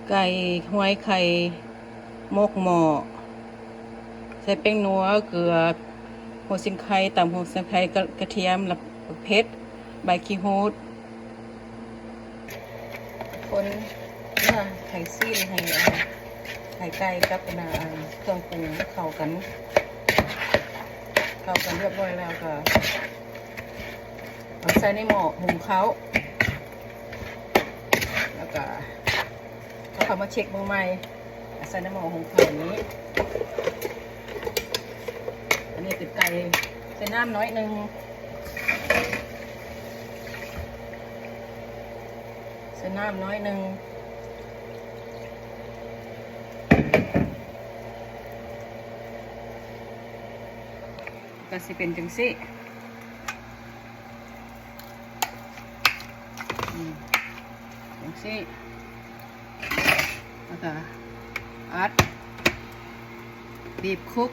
ไก่ห้วยไข่มกหม้อใส่แป้งนัวเกลือหัวสิงไข่ตำหัวสิงไข่กระเทียมแล้วเพชรใบขี้หูดคนไข่ซีนให้ไข่ไก่กับเครื่องปรุงเข้ากันเรียบร้อยแล้วก็เอาใส่ในหม้อหุงเขาแล้วก็เขามาเช็คมือใหม่ใส่ในหม้อหุงเขานี้อันนี้ติดไก่ใส่น้ำน้อยนึงใส่น้ำน้อยนึงก็สิเป็นจังสิจังสิแล้วก็อัดบีบคุก